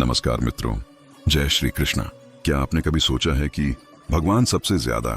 नमस्कार मित्रों, जय श्री कृष्णा। क्या आपने कभी सोचा है कि भगवान सबसे ज्यादा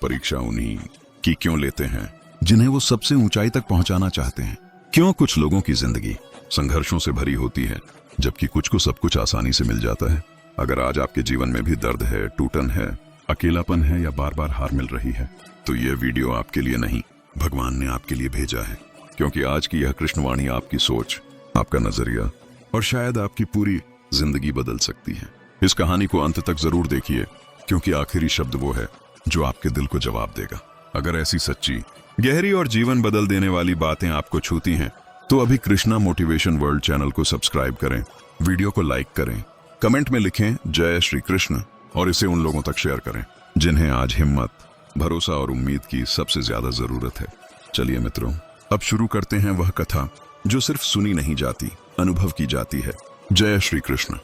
परीक्षा उन्हीं की क्यों लेते हैं जिन्हें वो सबसे ऊंचाई तक पहुंचाना चाहते हैं? क्यों कुछ लोगों की जिंदगी संघर्षों से भरी होती है जबकि कुछ को सब कुछ आसानी से मिल जाता है? अगर आज आपके जीवन में भी दर्द है, टूटन है, अकेलापन है या बार बार हार मिल रही है, तो यह वीडियो आपके लिए नहीं, भगवान ने आपके लिए भेजा है। क्योंकि आज की यह कृष्णवाणी आपकी सोच, आपका नजरिया और शायद आपकी पूरी जिंदगी बदल सकती है। इस कहानी को अंत तक जरूर देखिए, क्योंकि आखिरी शब्द वो है जो आपके दिल को जवाब देगा। अगर ऐसी सच्ची, गहरी और जीवन बदल देने वाली बातें आपको छूती हैं, तो अभी कृष्णा मोटिवेशन वर्ल्ड चैनल को सब्सक्राइब करें, वीडियो को लाइक करें, कमेंट में लिखें जय श्री कृष्ण और इसे उन लोगों तक शेयर करें जिन्हें आज हिम्मत, भरोसा और उम्मीद की सबसे ज्यादा जरूरत है। चलिए मित्रों, अब शुरू करते हैं वह कथा जो सिर्फ सुनी नहीं जाती, अनुभव की जाती है। जय श्री कृष्ण।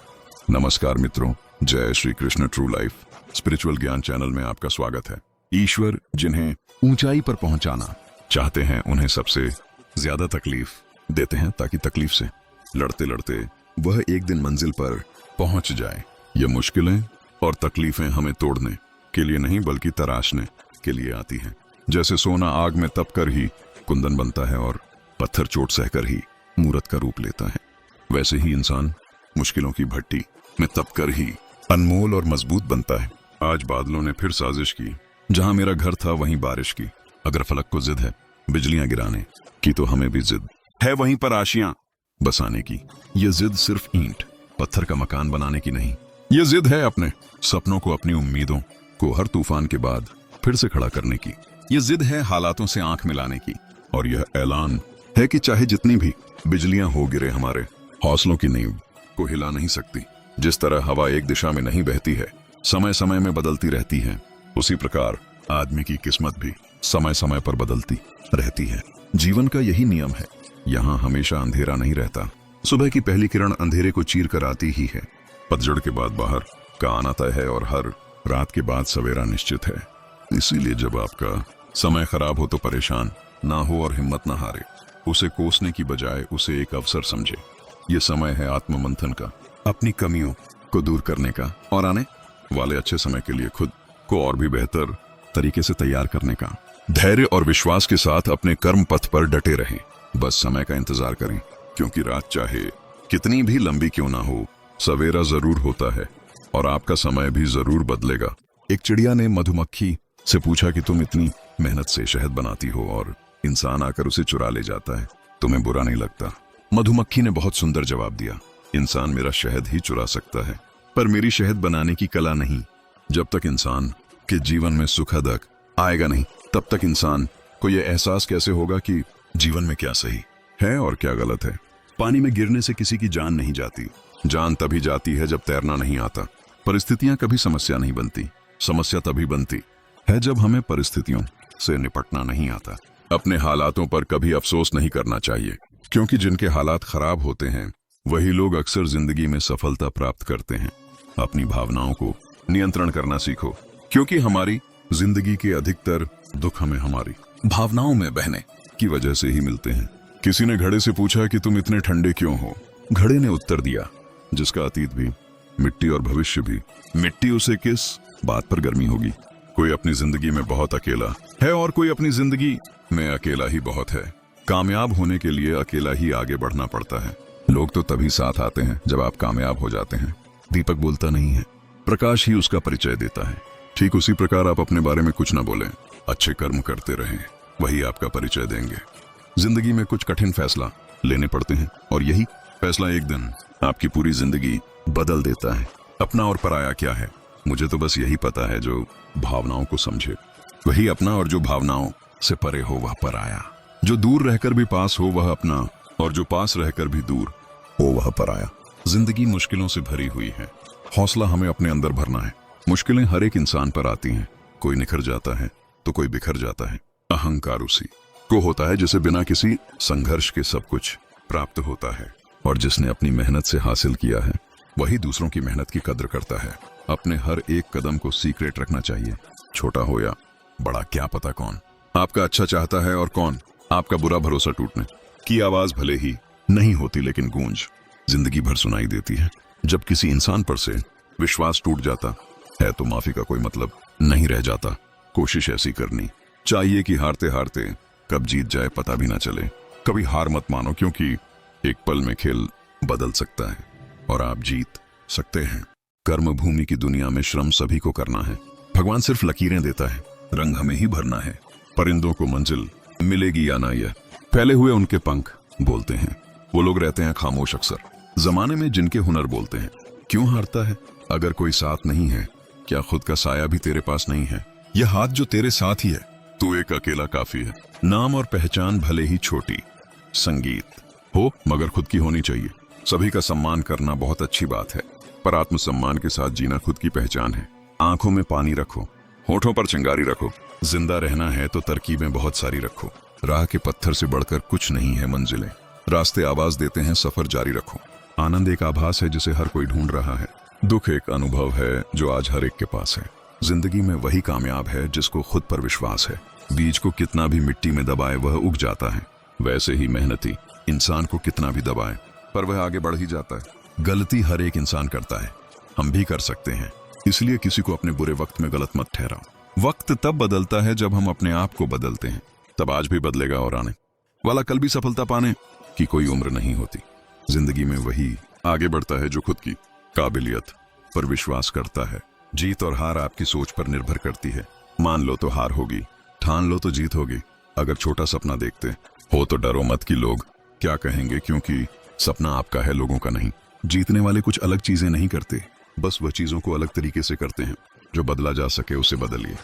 नमस्कार मित्रों, जय Shri Krishna true life spiritual ज्ञान चैनल में आपका स्वागत है। ईश्वर जिन्हें ऊंचाई पर पहुंचाना चाहते हैं, उन्हें सबसे ज्यादा तकलीफ देते हैं ताकि तकलीफ से लड़ते लड़ते वह एक दिन मंजिल पर पहुंच जाए। ये मुश्किलें और तकलीफें हमें तोड़ने के लिए नहीं बल्कि तराशने के लिए आती हैं। जैसे सोना आग में तप कर ही कुंदन बनता है और पत्थर चोट सहकर ही मूरत का रूप लेता है, वैसे ही इंसान मुश्किलों की भट्टी में तप कर ही अनमोल और मजबूत बनता है। आज बादलों ने फिर साजिश की, जहां मेरा घर था वहीं बारिश की। अगर फलक को जिद है बिजलियां गिराने की, तो हमें भी जिद है वहीं पर आशियां बसाने की। ये जिद सिर्फ ईंट पत्थर का मकान बनाने की नहीं, ये जिद है अपने सपनों को, अपनी उम्मीदों को हर तूफान के बाद फिर से खड़ा करने की। ये जिद है हालातों से आंख मिलाने की, और यह ऐलान है कि चाहे जितनी भी बिजलियां हो गिरे, हमारे हौसलों की नींव को हिला नहीं सकती। जिस तरह हवा एक दिशा में नहीं बहती है, समय समय में बदलती रहती है, उसी प्रकार आदमी की किस्मत भी समय समय पर बदलती रहती है। जीवन का यही नियम है। यहाँ हमेशा अंधेरा नहीं रहता। सुबह की पहली किरण अंधेरे को चीर कर आती ही है। पतझड़ के बाद बाहर का आना तय है और हर रात के बाद सवेरा निश्चित है। इसीलिए जब आपका समय खराब हो तो परेशान ना हो और हिम्मत ना हारे। उसे कोसने की बजाय उसे एक अवसर समझे। ये समय है आत्म मंथन का, अपनी कमियों को दूर करने का और आने वाले अच्छे समय के लिए खुद को और भी बेहतर तरीके से तैयार करने का। धैर्य और विश्वास के साथ अपने कर्म पथ पर डटे रहें। बस समय का इंतजार करें, क्योंकि रात चाहे कितनी भी लंबी क्यों ना हो, सवेरा जरूर होता है और आपका समय भी जरूर बदलेगा। एक चिड़िया ने मधुमक्खी से पूछा कि तुम इतनी मेहनत से शहद बनाती हो और इंसान आकर उसे चुरा ले जाता है, तुम्हें बुरा नहीं लगता? मधुमक्खी ने बहुत सुंदर जवाब दिया, इंसान मेरा शहद ही चुरा सकता है, पर मेरी शहद बनाने की कला नहीं। जब तक इंसान के जीवन में सुखद आएगा नहीं, तब तक इंसान को यह एहसास कैसे होगा कि जीवन में क्या सही है और क्या गलत है। पानी में गिरने से किसी की जान नहीं जाती। जान तभी जाती है जब तैरना नहीं आता। परिस्थितियां कभी समस्या नहीं बनती। समस्या तभी बनती है जब हमें परिस्थितियों से निपटना नहीं आता। अपने हालातों पर कभी अफसोस नहीं करना चाहिए, क्योंकि जिनके हालात खराब होते हैं वही लोग अक्सर जिंदगी में सफलता प्राप्त करते हैं। अपनी भावनाओं को नियंत्रण करना सीखो, क्योंकि हमारी जिंदगी के अधिकतर दुख हमें हमारी भावनाओं में बहने की वजह से ही मिलते हैं। किसी ने घड़े से पूछा कि तुम इतने ठंडे क्यों हो? घड़े ने उत्तर दिया, जिसका अतीत भी मिट्टी और भविष्य भी मिट्टी, उसे किस बात पर गर्मी होगी? कोई अपनी जिंदगी में बहुत अकेला है और कोई अपनी जिंदगी में अकेला ही बहुत है। कामयाब होने के लिए अकेला ही आगे बढ़ना पड़ता है। लोग तो तभी साथ आते हैं जब आप कामयाब हो जाते हैं। दीपक बोलता नहीं है, प्रकाश ही उसका परिचय देता है। ठीक उसी प्रकार आप अपने बारे में कुछ न बोलें, अच्छे कर्म करते रहें, वही आपका परिचय देंगे। जिंदगी में कुछ कठिन फैसला लेने पड़ते हैं और यही फैसला एक दिन आपकी पूरी जिंदगी बदल देता है। अपना और पराया क्या है? मुझे तो बस यही पता है, जो भावनाओं को समझे वही अपना, और जो भावनाओं से परे हो वह पराया। जो दूर रहकर भी पास हो वह अपना, और जो पास रहकर भी दूर हो वह पराया। जिंदगी मुश्किलों से भरी हुई है। हौसला हमें अपने अंदर भरना है। मुश्किलें हर एक इंसान पर आती हैं। कोई निखर जाता है तो कोई बिखर जाता है। अहंकार उसी को होता है जिसे बिना किसी संघर्ष के सब कुछ प्राप्त होता है, और जिसने अपनी मेहनत से हासिल किया है वही दूसरों की मेहनत की कद्र करता है। अपने हर एक कदम को सीक्रेट रखना चाहिए, छोटा हो या बड़ा, क्या पता कौन आपका अच्छा चाहता है और कौन आपका बुरा। भरोसा टूटने की आवाज भले ही नहीं होती, लेकिन गूंज जिंदगी भर सुनाई देती है। जब किसी इंसान पर से विश्वास टूट जाता है तो माफी का कोई मतलब नहीं रह जाता। कोशिश ऐसी करनी चाहिए कि हारते हारते कब जीत जाए पता भी ना चले। कभी हार मत मानो, क्योंकि एक पल में खेल बदल सकता है और आप जीत सकते हैं। कर्म भूमि की दुनिया में श्रम सभी को करना है। भगवान सिर्फ लकीरें देता है, रंग हमें ही भरना है। परिंदों को मंजिल मिलेगी या ना, यह फैले हुए उनके पंख बोलते हैं। वो लोग रहते हैं खामोश अक्सर, जमाने में जिनके हुनर बोलते हैं। क्यों हारता है? अगर कोई साथ नहीं है, क्या खुद का साया भी तेरे पास नहीं है? यह हाथ जो तेरे साथ ही है, तू एक अकेला काफी है। नाम और पहचान भले ही छोटी संगीत हो, मगर खुद की होनी चाहिए। सभी का सम्मान करना बहुत अच्छी बात है, पर आत्मसम्मान के साथ जीना खुद की पहचान है। आंखों में पानी रखो, होठों पर चिंगारी रखो। जिंदा रहना है तो तरकीबें बहुत सारी रखो। राह के पत्थर से बढ़कर कुछ नहीं है मंजिलें। रास्ते आवाज देते हैं, सफर जारी रखो। आनंद एक आभास है जिसे हर कोई ढूंढ रहा है। दुख एक अनुभव है जो आज हर एक के पास है। जिंदगी में वही कामयाब है जिसको खुद पर विश्वास है। बीज को कितना भी मिट्टी में दबाए वह उग जाता है। वैसे ही मेहनती इंसान को कितना भी दबाए पर वह आगे बढ़ ही जाता है। गलती हर एक इंसान करता है, हम भी कर सकते हैं। इसलिए किसी को अपने बुरे वक्त में गलत मत ठहराओ। वक्त तब बदलता है जब हम अपने आप को बदलते हैं। तब आज भी बदलेगा और आने वाला कल भी सफलता पाने की कोई उम्र नहीं होती। जिंदगी में वही आगे बढ़ता है जो खुद की काबिलियत पर विश्वास करता है। जीत और हार आपकी सोच पर निर्भर करती है। मान लो तो हार होगी, ठान लो तो जीत होगी। अगर छोटा सपना देखते हो तो डरो मत कि लोग क्या कहेंगे, क्योंकि सपना आपका है, लोगों का नहीं। जीतने वाले कुछ अलग चीजें नहीं करते, बस वह चीजों को अलग तरीके से करते हैं। जो बदला जा सके उसे बदलिए,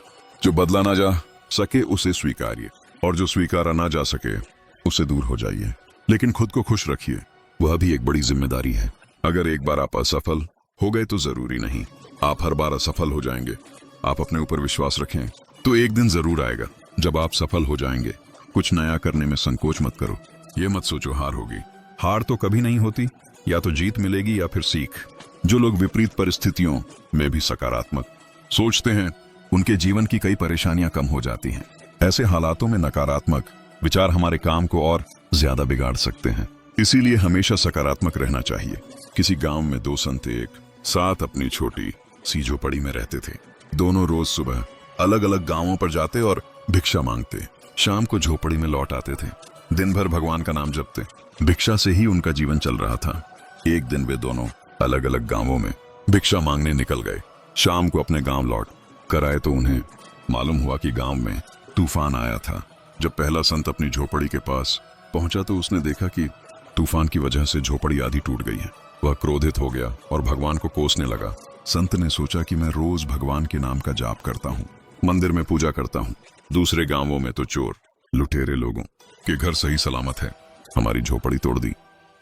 जो बदला ना जा सके उसे स्वीकारिए, और जो स्वीकारा ना जा सके उससे दूर हो जाइए। लेकिन खुद को खुश रखिए, वह भी एक बड़ी जिम्मेदारी है। अगर एक बार आप असफल हो गए तो जरूरी नहीं आप हर बार असफल हो जाएंगे। आप अपने ऊपर विश्वास रखें तो एक दिन जरूर आएगा जब आप सफल हो जाएंगे। कुछ नया करने में संकोच मत करो। ये मत सोचो हार होगी। हार तो कभी नहीं होती, या तो जीत मिलेगी या फिर सीख। जो लोग विपरीत परिस्थितियों में भी सकारात्मक सोचते हैं उनके जीवन की कई परेशानियां कम हो जाती हैं। ऐसे हालातों में नकारात्मक विचार हमारे काम को और ज्यादा बिगाड़ सकते हैं। इसीलिए हमेशा सकारात्मक रहना चाहिए। किसी गांव में दो संत एक साथ अपनी छोटी सी झोपड़ी में रहते थे। दोनों रोज सुबह अलग अलग गांवों पर जाते और भिक्षा मांगते। शाम को झोपड़ी में लौट आते थे। दिन भर भगवान का नाम जपते। भिक्षा से ही उनका जीवन चल रहा था। एक दिन वे दोनों अलग अलग गांवों में भिक्षा मांगने निकल गए। शाम को अपने गांव लौट कर आए तो उन्हें मालूम हुआ कि गांव में तूफान आया था। जब पहला संत अपनी झोपड़ी के पास पहुंचा तो उसने देखा कि तूफान की वजह से झोपड़ी आधी टूट गई है। वह क्रोधित हो गया और भगवान को कोसने लगा। संत ने सोचा कि मैं रोज भगवान के नाम का जाप करता हूँ, मंदिर में पूजा करता हूँ। दूसरे गांवों में तो चोर लुटेरे लोगों के घर सही सलामत है, हमारी झोपड़ी तोड़ दी।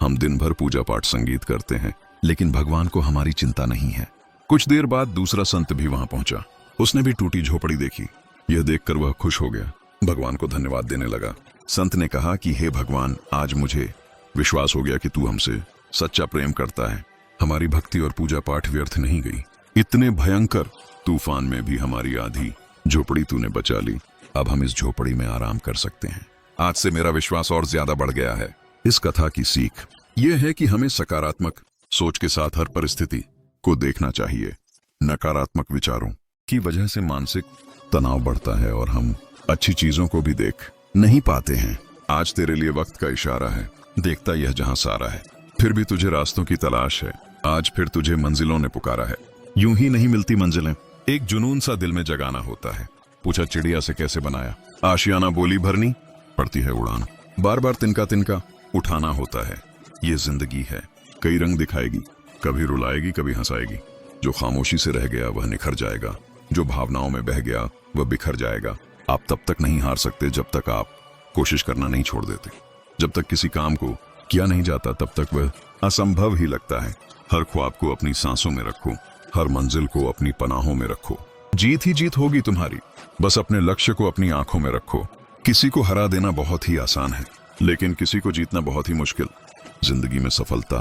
हम दिन भर पूजा पाठ संगीत करते हैं, लेकिन भगवान को हमारी चिंता नहीं है। कुछ देर बाद दूसरा संत भी वहां पहुंचा। उसने भी टूटी झोपड़ी देखी। यह देखकर वह खुश हो गया, भगवान को धन्यवाद देने लगा। संत ने कहा कि हे भगवान, आज मुझे विश्वास हो गया कि तू हमसे सच्चा प्रेम करता है। हमारी भक्ति और पूजा पाठ व्यर्थ नहीं गई। इतने भयंकर तूफान में भी हमारी आधी झोपड़ी तूने बचा ली। अब हम इस झोपड़ी में आराम कर सकते हैं। आज से मेरा विश्वास और ज्यादा बढ़ गया है। इस कथा की सीख यह है कि हमें सकारात्मक सोच के साथ हर परिस्थिति को देखना चाहिए। नकारात्मक विचारों की वजह से मानसिक तनाव बढ़ता है और हम अच्छी चीजों को भी देख नहीं पाते हैं। आज तेरे लिए वक्त का इशारा है, देखता यह जहां सारा है। फिर भी तुझे रास्तों की तलाश है, आज फिर तुझे मंजिलों ने पुकारा है। यूं ही नहीं मिलती मंजिलें, एक जुनून सा दिल में जगाना होता है। पूछा चिड़िया से कैसे बनाया, आशियाना बोली भरनी पड़ती है उड़ान। बार बार तिनका तिनका उठाना होता है। ये जिंदगी है, कई रंग दिखाएगी, कभी रुलाएगी कभी हंसाएगी। जो खामोशी से रह गया वह निखर जाएगा, जो भावनाओं में बह गया वह बिखर जाएगा। आप तब तक नहीं हार सकते जब तक आप कोशिश करना नहीं छोड़ देते। जब तक किसी काम को किया नहीं जाता तब तक वह असंभव ही लगता है। हर ख्वाब को अपनी सांसों में रखो, हर मंजिल को अपनी पनाहों में रखो। जीत ही जीत होगी तुम्हारी, बस अपने लक्ष्य को अपनी आंखों में रखो। किसी को हरा देना बहुत ही आसान है, लेकिन किसी को जीतना बहुत ही मुश्किल। जिंदगी में सफलता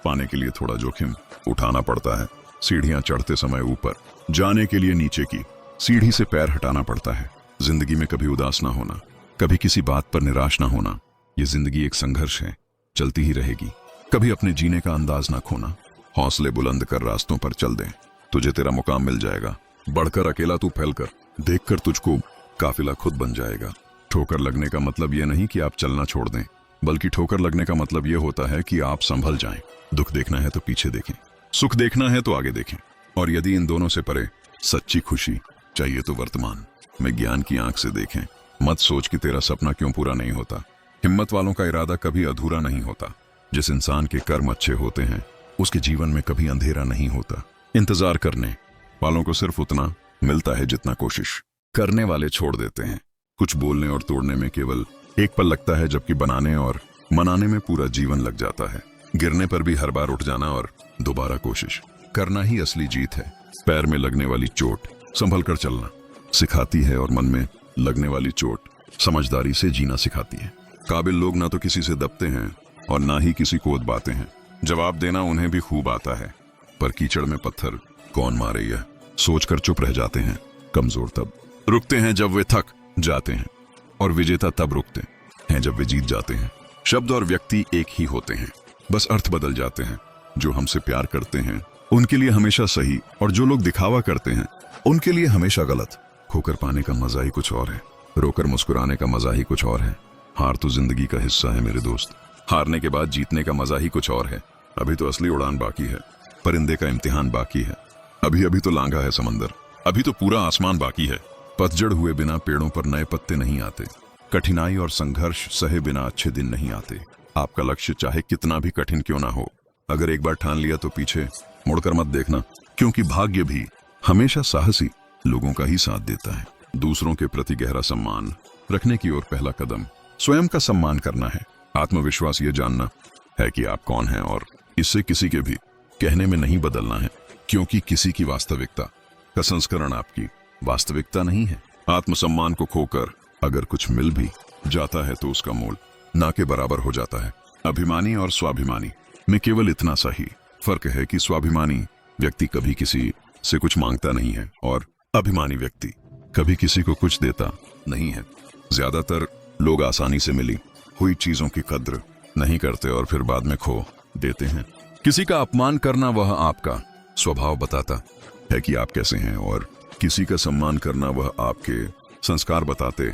पाने के लिए थोड़ा जोखिम उठाना पड़ता है। सीढ़ियां चढ़ते समय ऊपर जाने के लिए नीचे की सीढ़ी से पैर हटाना पड़ता है। जिंदगी में कभी उदास ना होना, कभी किसी बात पर निराश ना होना। ये जिंदगी एक संघर्ष है, चलती ही रहेगी। कभी अपने जीने का अंदाज ना खोना, हौसले बुलंद कर रास्तों पर चल दें, तुझे तेरा मुकाम मिल जाएगा। बढ़कर अकेला तू फैल कर, देखकर तुझको काफिला खुद बन जाएगा। ठोकर लगने का मतलब यह नहीं कि आप चलना छोड़ दें, बल्कि ठोकर लगने का मतलब यह होता है कि आप संभल जाएं। दुख देखना है तो पीछे देखें, सुख देखना है तो आगे देखें, और यदि इन दोनों से परे सच्ची खुशी चाहिए तो वर्तमान में ज्ञान की आंख से देखें। मत सोच कि तेरा सपना क्यों पूरा नहीं होता। हिम्मत वालों का इरादा कभी अधूरा नहीं होता। जिस इंसान के कर्म अच्छे होते हैं उसके जीवन में कभी अंधेरा नहीं होता। इंतजार करने वालों को सिर्फ उतना मिलता है जितना कोशिश करने वाले छोड़ देते हैं। कुछ बोलने और तोड़ने में केवल एक पल लगता है, जबकि बनाने और मनाने में पूरा जीवन लग जाता है। गिरने पर भी हर बार उठ जाना और दोबारा कोशिश करना ही असली जीत है। पैर में लगने वाली चोट संभल कर चलना सिखाती है, और मन में लगने वाली चोट समझदारी से जीना सिखाती है। काबिल लोग ना तो किसी से दबते हैं और ना ही किसी को उदबाते हैं। जवाब देना उन्हें भी खूब आता है, पर कीचड़ में पत्थर कौन मारे यह सोचकर चुप रह जाते हैं। कमजोर तब रुकते हैं जब वे थक जाते हैं, और विजेता तब रुकते हैं जब वे जीत जाते हैं। शब्द और व्यक्ति एक ही होते हैं, बस अर्थ बदल जाते हैं। जो हमसे प्यार करते हैं उनके लिए हमेशा सही, और जो लोग दिखावा करते हैं उनके लिए हमेशा गलत। खोकर पाने का मजा ही कुछ और है, रोकर मुस्कुराने का मजा ही कुछ और है। हार तो जिंदगी का हिस्सा है मेरे दोस्त, हारने के बाद जीतने का मजा ही कुछ और है। अभी तो असली उड़ान बाकी है, परिंदे का इम्तिहान बाकी है। अभी अभी तो लांघा है समंदर, अभी तो पूरा आसमान बाकी है। पतझड़ हुए बिना पेड़ों पर नए पत्ते नहीं आते। कठिनाई और संघर्ष सहे बिना अच्छे दिन नहीं आते। आपका लक्ष्य चाहे कितना भी कठिन क्यों ना हो, अगर एक बार ठान लिया तो पीछे मुड़कर मत देखना, क्योंकि भाग्य भी हमेशा साहसी लोगों का ही साथ देता है। दूसरों के प्रति गहरा सम्मान रखने की ओर पहला कदम स्वयं का सम्मान करना है। आत्मविश्वास ये जानना है कि आप कौन हैं, और इससे किसी के भी कहने में नहीं बदलना है, क्योंकि किसी की वास्तविकता का संस्करण आपकी वास्तविकता नहीं है। आत्मसम्मान को खोकर अगर कुछ मिल भी जाता है तो उसका मोल ना के बराबर हो जाता है। अभिमानी और स्वाभिमानी में केवल इतना सा ही फर्क है कि स्वाभिमानी व्यक्ति कभी किसी से कुछ मांगता नहीं है, और अभिमानी व्यक्ति कभी किसी को कुछ देता नहीं है। ज्यादातर लोग आसानी से मिली हुई चीजों की कद्र नहीं करते और फिर बाद में खो देते हैं। किसी का अपमान करना वह आपका स्वभाव बताता है कि आप कैसे हैं, और किसी का सम्मान करना वह आपके संस्कार बताते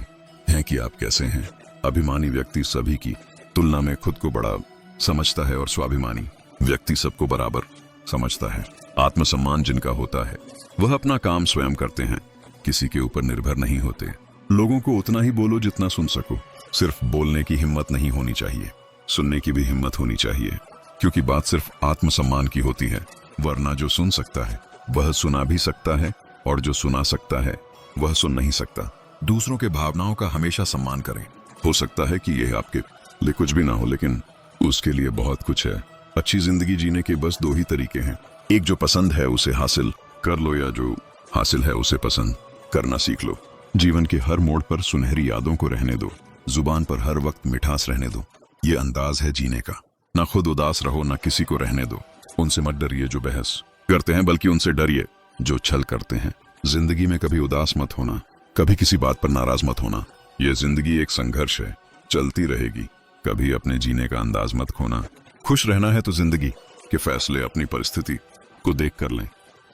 हैं कि आप कैसे हैं। अभिमानी व्यक्ति सभी की तुलना में खुद को बड़ा समझता है, और स्वाभिमानी व्यक्ति सबको बराबर समझता है। आत्मसम्मान जिनका होता है वह अपना काम स्वयं करते हैं, किसी के ऊपर निर्भर नहीं होते। लोगों को उतना ही बोलो जितना सुन सको। सिर्फ बोलने की हिम्मत नहीं होनी चाहिए, सुनने की भी हिम्मत होनी चाहिए, क्योंकि बात सिर्फ आत्मसम्मान की होती है। वरना जो सुन सकता है वह सुना भी सकता है, और जो सुना सकता है वह सुन नहीं सकता। दूसरों के भावनाओं का हमेशा सम्मान करें। हो सकता है कि यह आपके लिए कुछ भी ना हो, लेकिन उसके लिए बहुत कुछ है। अच्छी जिंदगी जीने के बस दो ही तरीके हैं, एक जो पसंद है उसे हासिल कर लो, या जो हासिल है उसे पसंद करना सीख लो। जीवन के हर मोड़ पर सुनहरी यादों को रहने दो, जुबान पर हर वक्त मिठास रहने दो। ये अंदाज है जीने का। ना खुद उदास रहो, ना किसी को रहने दो। उनसे मत डरिए जो बहस करते हैं, बल्कि उनसे डरिए जो छल करते हैं। जिंदगी में कभी उदास मत होना, कभी किसी बात पर नाराज मत होना। ये जिंदगी एक संघर्ष है, चलती रहेगी। कभी अपने जीने का अंदाज मत खोना। खुश रहना है तो जिंदगी के फैसले अपनी परिस्थिति को देख कर लें।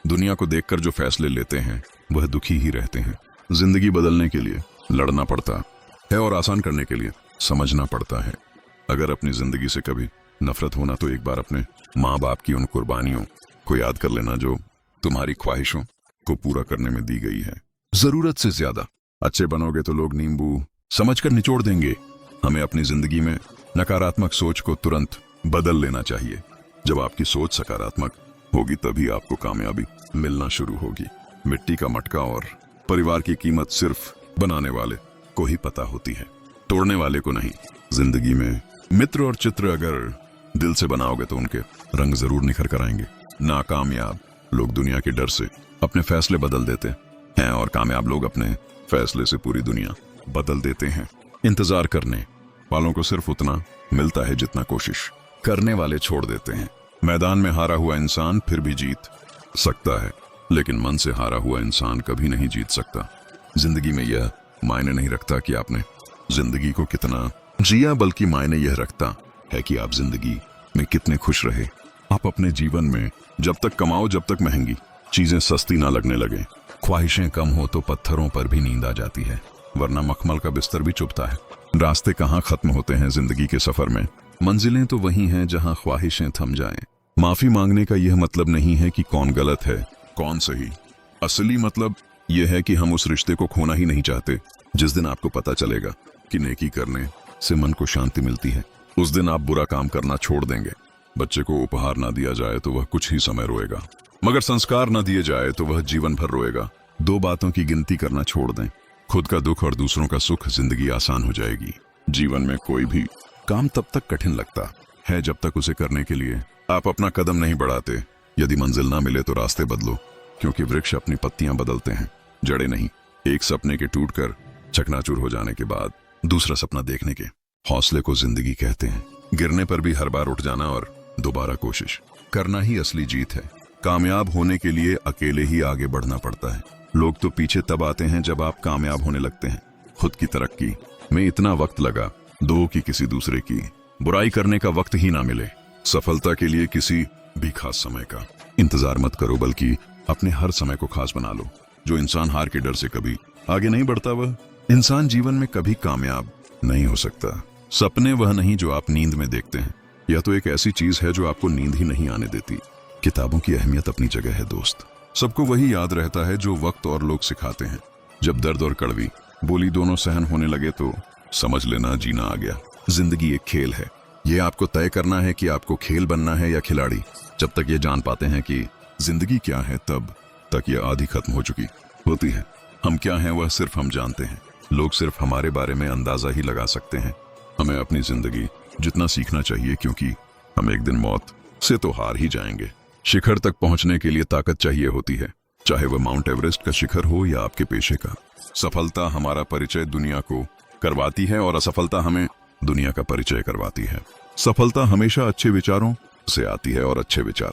दुनिया को देखकर जो फैसले लेते हैं वह दुखी ही रहते हैं। जिंदगी बदलने के लिए लड़ना पड़ता है, और आसान करने के लिए समझना पड़ता है। अगर अपनी जिंदगी से कभी नफरत होना तो एक बार अपने माँ बाप की उन कुर्बानियों को याद कर लेना जो तुम्हारी ख्वाहिशों को पूरा करने में दी गई है। जरूरत से ज्यादा अच्छे बनोगे तो लोग नींबू समझकर निचोड़ देंगे। हमें अपनी जिंदगी में नकारात्मक सोच को तुरंत बदल लेना चाहिए। जब आपकी सोच सकारात्मक होगी तभी आपको कामयाबी मिलना शुरू होगी। मिट्टी का मटका और परिवार की कीमत सिर्फ बनाने वाले को ही पता होती है, तोड़ने वाले को नहीं। जिंदगी में मित्र और चित्र अगर दिल से बनाओगे तो उनके रंग जरूर निखर कर आएंगे। नाकामयाब लोग दुनिया के डर से अपने फैसले बदल देते हैं, और कामयाब लोग अपने फैसले से पूरी दुनिया बदल देते हैं। इंतजार करने वालों को सिर्फ उतना मिलता है जितना कोशिश करने वाले छोड़ देते हैं। मैदान में हारा हुआ इंसान फिर भी जीत सकता है, लेकिन मन से हारा हुआ इंसान कभी नहीं जीत सकता। जिंदगी में यह मायने नहीं रखता कि आपने जिंदगी को कितना जिया, बल्कि मायने यह रखता है कि आप जिंदगी में कितने खुश रहे। आप अपने जीवन में जब तक कमाओ, जब तक महंगी चीजें सस्ती ना लगने लगे, ख्वाहिशें कम हो तो पत्थरों पर भी नींद आ जाती है, वरना मखमल का बिस्तर भी चुभता है। रास्ते कहाँ खत्म होते हैं जिंदगी के सफर में, मंजिलें तो वही हैं जहां ख्वाहिशें थम जाएं। माफी मांगने का यह मतलब नहीं है कि कौन गलत है कौन सही। असली मतलब यह है कि हम उस रिश्ते को खोना ही नहीं चाहते। जिस दिन आपको पता चलेगा कि नेकी करने से मन को शांति मिलती है, उस दिन आप बुरा काम करना छोड़ देंगे। बच्चे को उपहार ना दिया जाए तो वह कुछ ही समय रोएगा, मगर संस्कार न दिए जाए तो वह जीवन भर रोएगा। दो बातों की गिनती करना छोड़ दें, खुद का दुख और दूसरों का सुख, जिंदगी आसान हो जाएगी। जीवन में कोई भी काम तब तक कठिन लगता है जब तक उसे करने के लिए आप अपना कदम नहीं बढ़ाते। यदि मंजिल ना मिले तो रास्ते बदलो, क्योंकि वृक्ष अपनी पत्तियां बदलते हैं, जड़ें नहीं। एक सपने के टूटकर चकनाचूर हो जाने के बाद दूसरा सपना देखने के हौसले को जिंदगी कहते हैं। गिरने पर भी हर बार उठ जाना और दोबारा कोशिश करना ही असली जीत है। कामयाब होने के लिए अकेले ही आगे बढ़ना पड़ता है। लोग तो पीछे तब आते हैं जब आप कामयाब होने लगते हैं। खुद की तरक्की में इतना वक्त लगा, दो की किसी दूसरे की बुराई करने का वक्त ही ना मिले। सफलता के लिए किसी भी खास समय का इंतजार मत करो, बल्कि अपने हर समय को खास बना लो। जो इंसान हार के डर से कभी आगे नहीं बढ़ता, वह इंसान जीवन में कभी कामयाब नहीं हो सकता। सपने वह नहीं जो आप नींद में देखते हैं, यह तो एक ऐसी चीज है जो आपको नींद ही नहीं आने देती। किताबों की अहमियत अपनी जगह है दोस्त, सबको वही याद रहता है जो वक्त और लोग सिखाते हैं। जब दर्द और कड़वी बोली दोनों सहन होने लगे तो समझ लेना जीना आ गया। जिंदगी एक खेल है, ये आपको तय करना है कि आपको खेल बनना है या खिलाड़ी। जब तक ये जान पाते हैं कि जिंदगी क्या है, तब तक ये आधी खत्म हो चुकी होती है। हम क्या हैं वह सिर्फ हम जानते हैं, लोग सिर्फ हमारे बारे में अंदाजा ही लगा सकते हैं। हमें अपनी जिंदगी जितना सीखना चाहिए, क्योंकि हम एक दिन मौत से तो हार ही जाएंगे। शिखर तक पहुंचने के लिए ताकत चाहिए होती है, चाहे वह माउंट एवरेस्ट का शिखर हो या आपके पेशे का। सफलता हमारा परिचय दुनिया को करवाती है और असफलता हमें दुनिया का परिचय करवाती है। सफलता हमेशा अच्छे विचारों से आती है और अच्छे विचार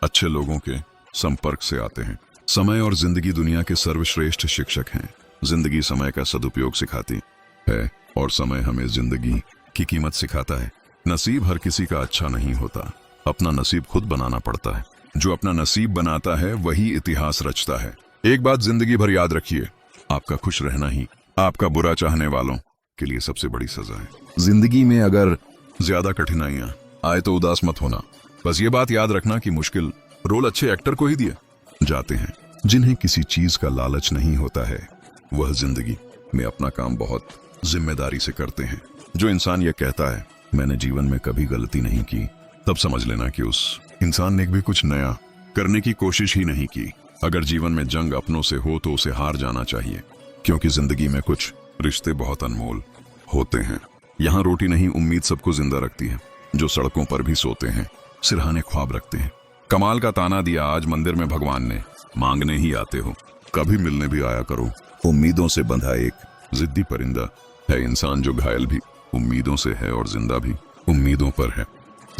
अच्छे लोगों के संपर्क से आते हैं। समय और जिंदगी दुनिया के सर्वश्रेष्ठ शिक्षक हैं। जिंदगी समय का सदुपयोग सिखाती है और समय हमें जिंदगी की कीमत सिखाता है। नसीब हर किसी का अच्छा नहीं होता, अपना नसीब खुद बनाना पड़ता है। जो अपना नसीब बनाता है वही इतिहास रचता है। एक बात जिंदगी भर याद रखिए, आपका खुश रहना ही आपका बुरा चाहने वालों के लिए सबसे बड़ी सजा है। जिंदगी में अगर ज्यादा कठिनाइयां आए तो उदास मत होना। बस ये बात याद रखना कि मुश्किल रोल अच्छे एक्टर को ही दिए जाते हैं। जिन्हें किसी चीज का लालच नहीं होता है, वह जिंदगी में अपना काम बहुत जिम्मेदारी से करते हैं। जो इंसान यह कहता है मैंने जीवन में कभी गलती नहीं की, तब समझ लेना कि उस इंसान ने भी कुछ नया करने की कोशिश ही नहीं की। अगर जीवन में जंग अपनों से हो तो उसे हार जाना चाहिए, क्योंकि जिंदगी में कुछ रिश्ते बहुत अनमोल होते हैं। यहाँ रोटी नहीं, उम्मीद सबको जिंदा रखती है। जो सड़कों पर भी सोते हैं, सिरहाने ख्वाब रखते हैं। कमाल का ताना दिया आज मंदिर में भगवान ने, मांगने ही आते हो, कभी मिलने भी आया करो। उम्मीदों से बंधा एक जिद्दी परिंदा है इंसान, जो घायल भी उम्मीदों से है और जिंदा भी उम्मीदों पर है।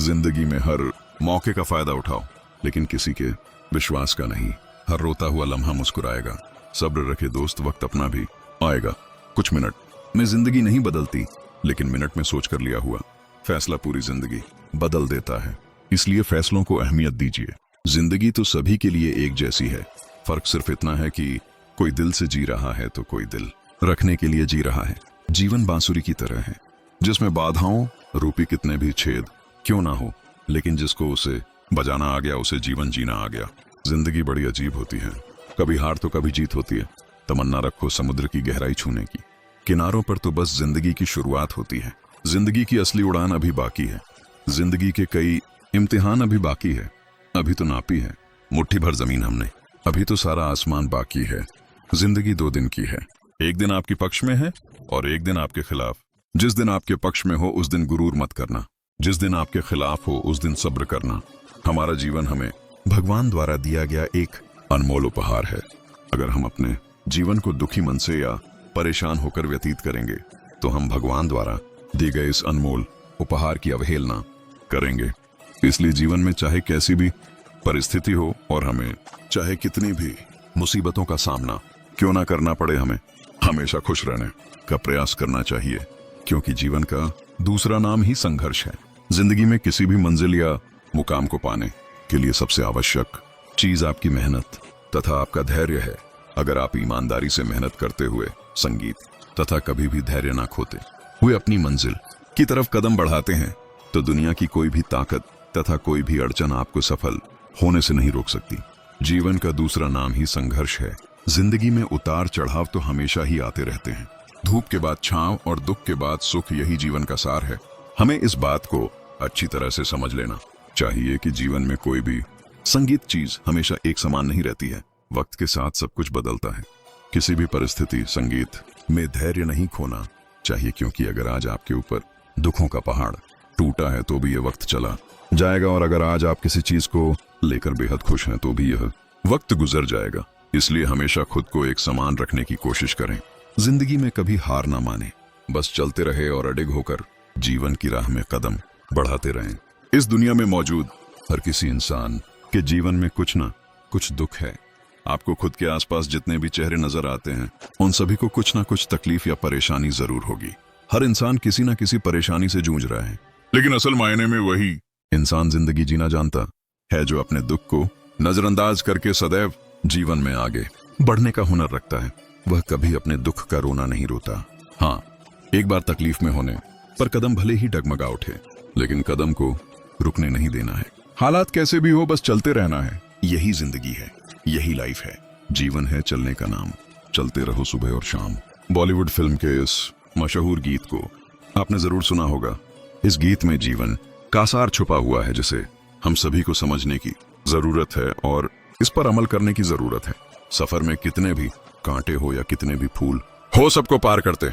जिंदगी में हर मौके का फायदा उठाओ, लेकिन किसी के विश्वास का नहीं। हर रोता हुआ लम्हा मुस्कुराएगा। सब्र रखे दोस्त, वक्त अपना भी आएगा। कुछ मिनट में जिंदगी नहीं बदलती, लेकिन मिनट में सोच कर लिया हुआ फैसला पूरी जिंदगी बदल देता है। इसलिए फैसलों को अहमियत दीजिए। जिंदगी तो सभी के लिए एक जैसी है, फर्क सिर्फ इतना है कि कोई दिल से जी रहा है तो कोई दिल रखने के लिए जी रहा है। जीवन बांसुरी की तरह है, जिसमें बाधाओं रूपी कितने भी छेद क्यों ना हो, लेकिन जिसको उसे बजाना आ गया, उसे जीवन जीना आ गया। जिंदगी बड़ी अजीब होती है, कभी हार तो कभी जीत होती है। तमन्ना रखो समुद्र की गहराई छूने की, किनारों पर तो बस जिंदगी की शुरुआत होती है। जिंदगी की असली उड़ान अभी बाकी है। जिंदगी के कई इम्तिहान अभी बाकी है। अभी तो नापी है मुट्ठी भर जमीन हमने, अभी तो सारा आसमान बाकी है। जिंदगी 2 दिन की है, एक दिन आपके पक्ष में है और एक दिन आपके खिलाफ। जिस दिन आपके पक्ष में हो उस दिन गुरूर मत करना, जिस दिन आपके खिलाफ हो उस दिन सब्र करना। हमारा जीवन हमें भगवान द्वारा दिया गया एक अनमोल उपहार है। अगर हम अपने जीवन को दुखी मन से या परेशान होकर व्यतीत करेंगे, तो हम भगवान द्वारा दी गए इस अनमोल उपहार की अवहेलना करेंगे। इसलिए जीवन में चाहे कैसी भी परिस्थिति हो और हमें चाहे कितनी भी मुसीबतों का सामना क्यों ना करना पड़े, हमें हमेशा खुश रहने का प्रयास करना चाहिए, क्योंकि जीवन का दूसरा नाम ही संघर्ष है। जिंदगी में किसी भी मंजिल या मुकाम को पाने के लिए सबसे आवश्यक चीज आपकी मेहनत तथा आपका धैर्य है। अगर आप ईमानदारी से मेहनत करते हुए संगीत तथा कभी भी धैर्य ना खोते हुए अपनी मंजिल की तरफ कदम बढ़ाते हैं तो दुनिया की कोई भी ताकत तथा कोई भी अड़चन आपको सफल होने से नहीं रोक सकती। जीवन का दूसरा नाम ही संघर्ष है। जिंदगी में उतार चढ़ाव तो हमेशा ही आते रहते हैं। धूप के बाद छांव और दुख के बाद सुख, यही जीवन का सार है। हमें इस बात को अच्छी तरह से समझ लेना चाहिए कि जीवन में कोई भी संगीत चीज हमेशा एक समान नहीं रहती है। वक्त के साथ सब कुछ बदलता है। किसी भी परिस्थिति संगीत में धैर्य नहीं खोना चाहिए, क्योंकि अगर आज आपके ऊपर दुखों का पहाड़ टूटा है तो भी यह वक्त चला जाएगा, और अगर आज आप किसी चीज को लेकर बेहद खुश हैं तो भी यह वक्त गुजर जाएगा। इसलिए हमेशा खुद को एक समान रखने की कोशिश करें। जिंदगी में कभी हार ना माने, बस चलते रहे और अडिग होकर जीवन की राह में कदम बढ़ाते रहें। इस दुनिया में मौजूद हर किसी इंसान के जीवन में कुछ ना कुछ दुख है। आपको खुद के आसपास जितने भी चेहरे नजर आते हैं उन सभी को कुछ ना कुछ तकलीफ या परेशानी जरूर होगी। हर इंसान किसी ना किसी परेशानी से जूझ रहा है, लेकिन असल मायने में वही इंसान जिंदगी जीना जानता है जो अपने दुख को नजरअंदाज करके सदैव जीवन में आगे बढ़ने का हुनर रखता है। वह कभी अपने दुख का रोना नहीं रोता। हाँ, एक बार तकलीफ में होने पर कदम भले ही डगमगा उठे, लेकिन कदम को रुकने नहीं देना है। हालात कैसे भी हो, बस चलते रहना है। यही जिंदगी है, यही लाइफ है। जीवन है चलने का नाम, चलते रहो सुबह और शाम। बॉलीवुड फिल्म के इस मशहूर गीत को आपने जरूर सुना होगा। इस गीत में जीवन का सार छुपा हुआ है, जिसे हम सभी को समझने की जरूरत है और इस पर अमल करने की जरूरत है। सफर में कितने भी कांटे हो या कितने भी फूल हो, सबको पार करते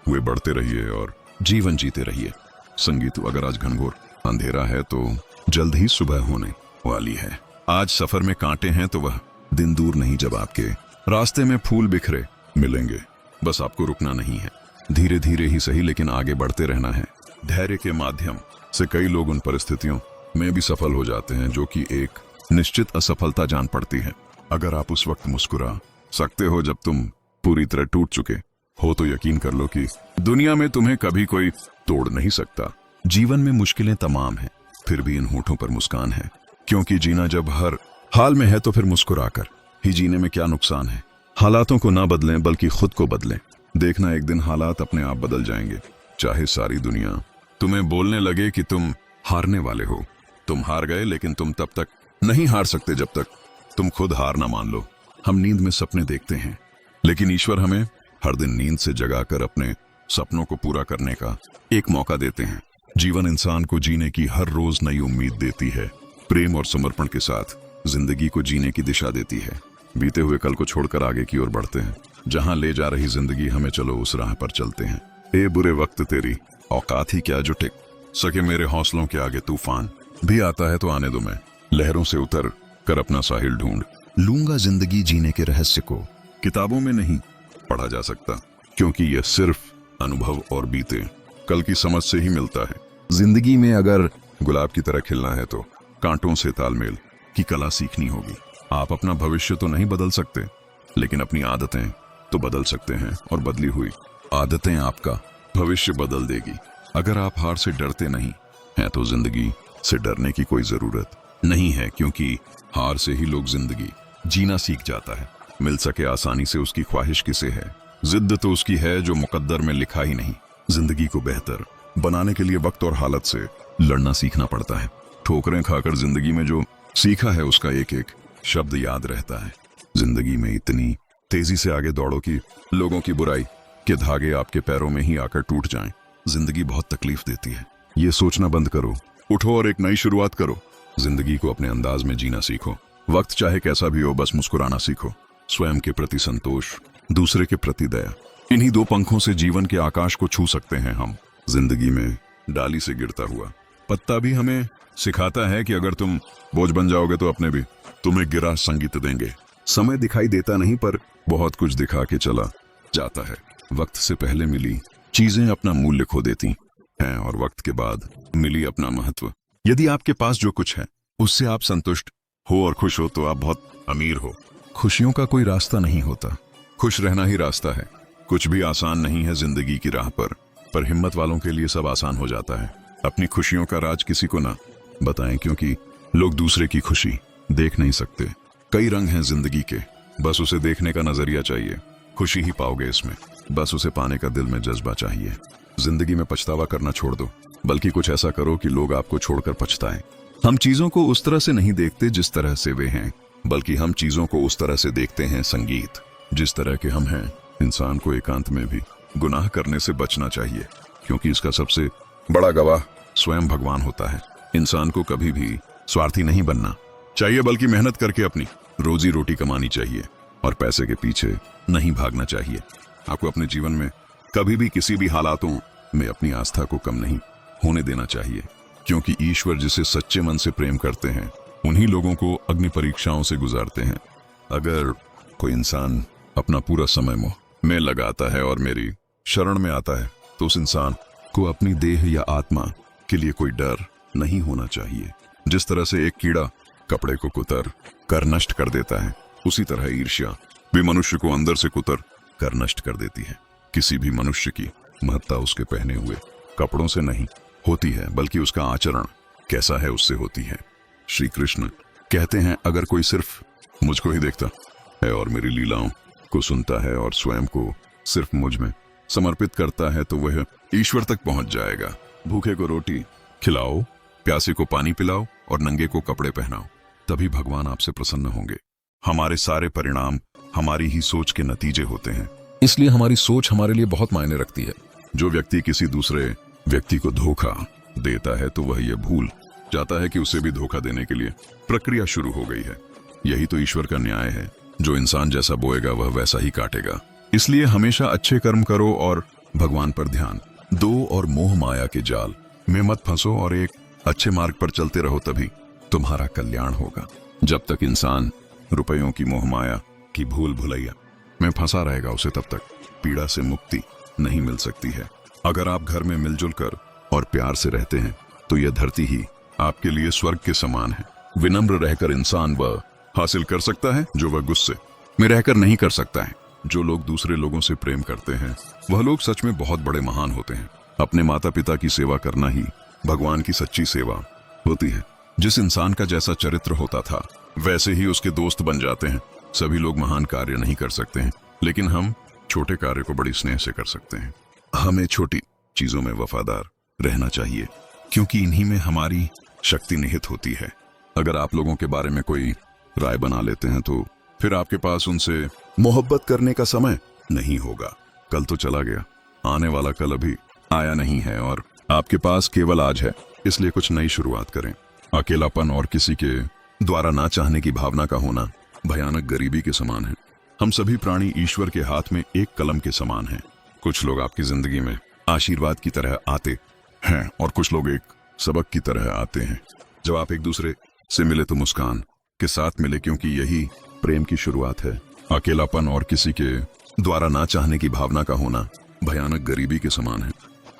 हुए बढ़ते रहिए और जीवन जीते रहिए। संगीत, अगर आज घनघोर अंधेरा है तो जल्द ही सुबह होने वाली है। आज सफर में कांटे हैं तो वह दिन दूर नहीं जब आपके रास्ते में फूल बिखरे मिलेंगे। बस आपको रुकना नहीं है, धीरे धीरे ही सही लेकिन आगे बढ़ते रहना है। धैर्य के माध्यम से कई लोग उन परिस्थितियों में भी सफल हो जाते हैं जो कि एक निश्चित असफलता जान पड़ती है। अगर आप उस वक्त मुस्कुरा सकते हो जब तुम पूरी तरह टूट चुके हो, तो यकीन कर लो कि दुनिया में तुम्हें कभी कोई तोड़ नहीं सकता। जीवन में मुश्किलें तमाम हैं, फिर भी इन होठों पर मुस्कान है, क्योंकि जीना जब हर हाल में है तो फिर मुस्कुराकर ही जीने में क्या नुकसान है। हालातों को ना बदलें बल्कि खुद को बदलें। देखना एक दिन हालात अपने आप बदल जाएंगे। चाहे सारी दुनिया तुम्हें बोलने लगे कि तुम हारने वाले हो, तुम हार गए, लेकिन तुम तब तक नहीं हार सकते जब तक तुम खुद हार ना मान लो। हम नींद में सपने देखते हैं, लेकिन ईश्वर हमें हर दिन नींद से जगाकर अपने सपनों को पूरा करने का एक मौका देते हैं। जीवन इंसान को जीने की हर रोज नई उम्मीद देती है। प्रेम और समर्पण के साथ जिंदगी को जीने की दिशा देती है। बीते हुए कल को छोड़कर आगे की ओर बढ़ते हैं। जहां ले जा रही जिंदगी हमें, चलो उस राह पर चलते हैं। ए बुरे वक्त तेरी औकात ही क्या जो टिक सके मेरे हौसलों के आगे। तूफान भी आता है तो आने दो, मैं लहरों से उतर कर अपना साहिल ढूंढ लूंगा। जिंदगी जीने के रहस्य को किताबों में नहीं पढ़ा जा सकता, क्योंकि यह सिर्फ अनुभव और बीते कल की समझ से ही मिलता है। जिंदगी में अगर गुलाब की तरह खिलना है तो कांटों से तालमेल की कला सीखनी होगी। आप अपना भविष्य तो नहीं बदल सकते, लेकिन अपनी आदतें तो बदल सकते हैं, और बदली हुई आदतें आपका भविष्य बदल देगी। अगर आप हार से डरते नहीं हैं तो जिंदगी से डरने की कोई जरूरत नहीं है, क्योंकि हार से ही लोग जिंदगी जीना सीख जाता है। मिल सके आसानी से उसकी ख्वाहिश किसे है, जिद्द तो उसकी है जो मुकद्दर में लिखा ही नहीं। जिंदगी को बेहतर बनाने के लिए वक्त और हालत से लड़ना सीखना पड़ता है। ठोकरें खाकर जिंदगी में जो सीखा है उसका एक एक शब्द याद रहता है। जिंदगी में इतनी तेजी से आगे दौड़ो कि लोगों की बुराई के धागे आपके पैरों में ही आकर टूट जाएं। जिंदगी बहुत तकलीफ देती है, ये सोचना बंद करो, उठो और एक नई शुरुआत करो। जिंदगी को अपने अंदाज में जीना सीखो। वक्त चाहे कैसा भी हो, बस मुस्कुराना सीखो। स्वयं के प्रति संतोष, दूसरे के प्रति दया, इन्हीं दो पंखों से जीवन के आकाश को छू सकते हैं हम। जिंदगी में डाली से गिरता हुआ पत्ता भी हमें सिखाता है कि अगर तुम बोझ बन जाओगे तो अपने भी तुम्हें गिरा संगीत देंगे। समय दिखाई देता नहीं, पर बहुत कुछ दिखा के चला जाता है। वक्त से पहले मिली चीजें अपना मूल्य खो देती हैं, और वक्त के बाद मिली अपना महत्व। यदि आपके पास जो कुछ है उससे आप संतुष्ट हो और खुश हो तो आप बहुत अमीर हो। खुशियों का कोई रास्ता नहीं होता, खुश रहना ही रास्ता है। कुछ भी आसान नहीं है जिंदगी की राह पर हिम्मत वालों के लिए सब आसान हो जाता है। अपनी खुशियों का राज किसी को ना बताएं, क्योंकि लोग दूसरे की खुशी देख नहीं सकते। कई रंग हैं जिंदगी के, बस उसे देखने का नजरिया चाहिए। खुशी ही पाओगे इसमें, बस उसे पाने का दिल में जज्बा चाहिए। जिंदगी में पछतावा करना छोड़ दो, बल्कि कुछ ऐसा करो कि लोग आपको छोड़कर पछताएं। हम चीजों को उस तरह से नहीं देखते जिस तरह से वे हैं, बल्कि हम चीजों को उस तरह से देखते हैं संगीत जिस तरह के हम हैं। इंसान को एकांत में भी गुनाह करने से बचना चाहिए, क्योंकि इसका सबसे बड़ा गवाह स्वयं भगवान होता है। इंसान को कभी भी स्वार्थी नहीं बनना चाहिए, बल्कि मेहनत करके अपनी रोजी रोटी कमानी चाहिए और पैसे के पीछे नहीं भागना चाहिए। आपको अपने जीवन में कभी भी किसी भी हालातों में अपनी आस्था को कम नहीं होने देना चाहिए, क्योंकि ईश्वर जिसे सच्चे मन से प्रेम करते हैं उन्हीं लोगों को अग्नि परीक्षाओं से गुजारते हैं। अगर कोई इंसान अपना पूरा समय मोह में लगाता है और मेरी शरण में आता है, तो उस इंसान को अपनी देह या आत्मा के लिए कोई डर नहीं होना चाहिए। जिस तरह से एक कीड़ा कपड़े को कुतर कर नष्ट कर देता है, उसी तरह ईर्ष्या भी मनुष्य को अंदर से कुतर कर नष्ट कर देती है। किसी भी मनुष्य की महत्ता उसके पहने हुए कपड़ों से नहीं होती है, बल्कि उसका आचरण कैसा है उससे होती है। श्री कृष्ण कहते हैं, अगर कोई सिर्फ मुझको ही देखता है और मेरी लीलाओं को सुनता है और स्वयं को सिर्फ मुझ में समर्पित करता है, तो वह ईश्वर तक पहुंच जाएगा। भूखे को रोटी खिलाओ, प्यासे को पानी पिलाओ और नंगे को कपड़े पहनाओ, तभी भगवान आपसे प्रसन्न होंगे। हमारे सारे परिणाम हमारी ही सोच के नतीजे होते हैं, इसलिए हमारी सोच हमारे लिए बहुत मायने रखती है। जो व्यक्ति किसी दूसरे व्यक्ति को धोखा देता है, तो वह यह भूल जाता है कि उसे भी धोखा देने के लिए प्रक्रिया शुरू हो गई है। यही तो ईश्वर का न्याय है, जो इंसान जैसा बोएगा वह वैसा ही काटेगा। इसलिए हमेशा अच्छे कर्म करो और भगवान पर ध्यान दो और मोह माया के जाल में मत फंसो और एक अच्छे मार्ग पर चलते रहो, तभी तुम्हारा कल्याण होगा। जब तक इंसान रुपयों की मोह माया की भूल भुलैया में फंसा रहेगा, उसे तब तक पीड़ा से मुक्ति नहीं मिल सकती है। अगर आप घर में मिलजुल कर और प्यार से रहते हैं, तो यह धरती ही आपके लिए स्वर्ग के समान है। विनम्र रहकर इंसान वह हासिल कर सकता है जो वह गुस्से में रहकर नहीं कर सकता है। जो लोग दूसरे लोगों से प्रेम करते हैं, वह लोग सच में बहुत बड़े महान होते हैं। अपने माता पिता की सेवा करना ही भगवान की सच्ची सेवा होती है। जिस इंसान का जैसा चरित्र होता था, वैसे ही उसके दोस्त बन जाते हैं। सभी लोग महान कार्य नहीं कर सकते हैं, लेकिन हम छोटे कार्य को बड़ी स्नेह से कर सकते हैं। हमें छोटी चीजों में वफादार रहना चाहिए, क्योंकि इन्हीं में हमारी शक्ति निहित होती है। अगर आप लोगों के बारे में कोई राय बना लेते हैं, तो फिर आपके पास उनसे मोहब्बत करने का समय नहीं होगा। कल तो चला गया, आने वाला कल अभी आया नहीं है और आपके पास केवल आज है। इसलिए कुछ नई शुरुआत करें। अकेलापन और किसी के द्वारा ना चाहने की भावना का होना भयानक गरीबी के समान है। हम सभी प्राणी ईश्वर के हाथ में एक कलम के समान हैं। कुछ लोग आपकी जिंदगी में आशीर्वाद की तरह आते हैं और कुछ लोग एक सबक की तरह आते हैं। जब आप एक दूसरे से मिले तो मुस्कान के साथ मिले, क्योंकि यही प्रेम की शुरुआत है। अकेलापन और किसी के द्वारा ना चाहने की भावना का होना भयानक गरीबी के समान है।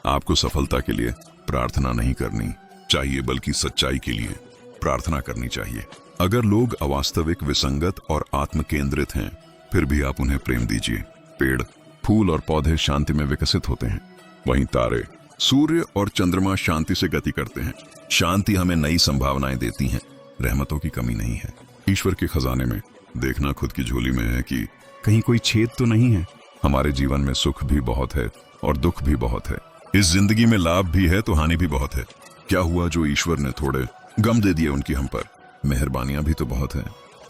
आपको सफलता के लिए प्रार्थना नहीं करनी चाहिए, बल्कि सच्चाई के लिए प्रार्थना करनी चाहिए। अगर लोग अवास्तविक, विसंगत और आत्म केंद्रित हैं, फिर भी आप उन्हें प्रेम दीजिए। पेड़, फूल और पौधे शांति में विकसित होते हैं, वहीं तारे, सूर्य और चंद्रमा शांति से गति करते हैं। शांति हमें नई संभावनाएं देती है, रहमतों की कमी नहीं है। ईश्वर के खजाने में देखना खुद की झोली में है कि कहीं कोई छेद तो नहीं है। हमारे जीवन में सुख भी बहुत है और दुख भी बहुत है। इस जिंदगी में लाभ भी है तो हानि भी बहुत है। क्या हुआ जो ईश्वर ने थोड़े गम दे दिए उनकी हम पर, मेहरबानियां भी तो बहुत है।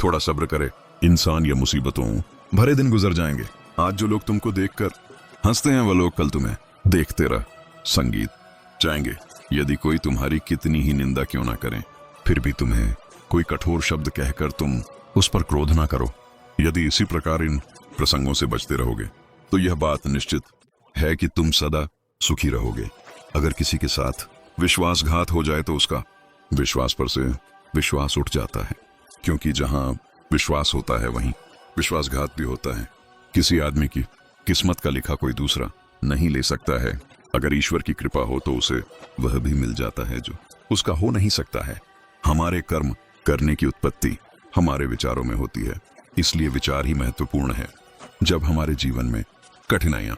थोड़ा सब्र करे, इंसान या मुसीबतों भरे दिन गुजर जाएंगे। आज जो लोग तुमको देखकर हंसते हैं, वह लोग कल तुम्हें देखते रह संगीत जाएंगे। यदि कोई तुम्हारी कितनी ही निंदा क्यों ना करें, फिर भी तुम्हें कोई कठोर शब्द कहकर तुम उस पर क्रोध ना करो। यदि इसी प्रकार इन प्रसंगों से बचते रहोगे, तो यह बात निश्चित है कि तुम सदा सुखी रहोगे। अगर किसी के साथ विश्वासघात हो जाए, तो उसका विश्वास पर से विश्वास उठ जाता है, क्योंकि जहां विश्वास होता है वहीं विश्वासघात भी होता है। किसी आदमी की किस्मत का लिखा कोई दूसरा नहीं ले सकता है। अगर ईश्वर की कृपा हो तो उसे वह भी मिल जाता है जो उसका हो नहीं सकता है। हमारे कर्म करने की उत्पत्ति हमारे विचारों में होती है, इसलिए विचार ही महत्वपूर्ण है। जब हमारे जीवन में कठिनाइयां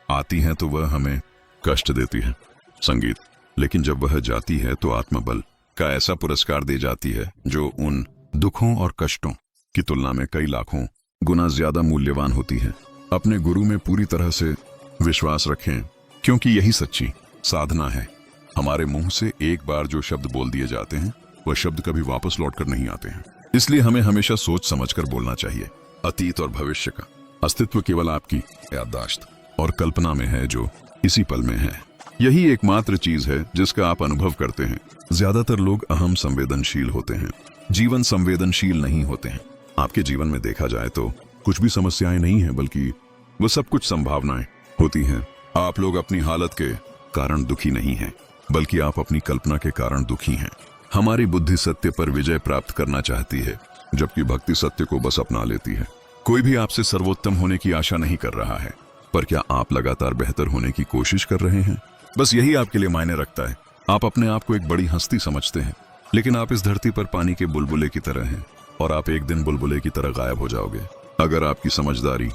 आती हैं तो वह हमें कष्ट देती है संगीत, लेकिन जब वह जाती है तो आत्मबल का ऐसा पुरस्कार दी जाती है जो उन दुखों और कष्टों की तुलना में कई लाखों गुना ज्यादा मूल्यवान होती है। अपने गुरु में पूरी तरह से विश्वास रखें, क्योंकि यही सच्ची साधना है। हमारे मुंह से एक बार जो शब्द बोल दिए जाते हैं वह शब्द कभी वापस लौटकर नहीं आते हैं, इसलिए हमें हमेशा सोच समझकर बोलना चाहिए। अतीत और भविष्य का अस्तित्व केवल आपकी याददाश्त और कल्पना में है जो इसी पल में है। यही एकमात्र चीज है जिसका आप अनुभव करते हैं। ज्यादातर लोग अहम संवेदनशील होते हैं, जीवन संवेदनशील नहीं होते हैं। आपके जीवन में देखा जाए तो कुछ भी समस्याएं नहीं है, बल्कि वो सब कुछ संभावनाएं होती हैं। आप लोग अपनी हालत के कारण दुखी नहीं हैं, बल्कि आप अपनी कल्पना के कारण दुखी हैं। हमारी बुद्धि सत्य पर विजय प्राप्त करना चाहती है, जबकि भक्ति सत्य को बस अपना लेती है। कोई भी आपसे सर्वोत्तम होने की आशा नहीं कर रहा है, पर क्या आप लगातार बेहतर होने की कोशिश कर रहे हैं? बस यही आपके लिए मायने रखता है। आप अपने आप को एक बड़ी हस्ती समझते हैं, लेकिन आप इस धरती पर पानी के बुलबुले की तरह हैं, और आप एक दिन बुलबुले की तरह गायब हो जाओगे। अगर आपकी समझदारी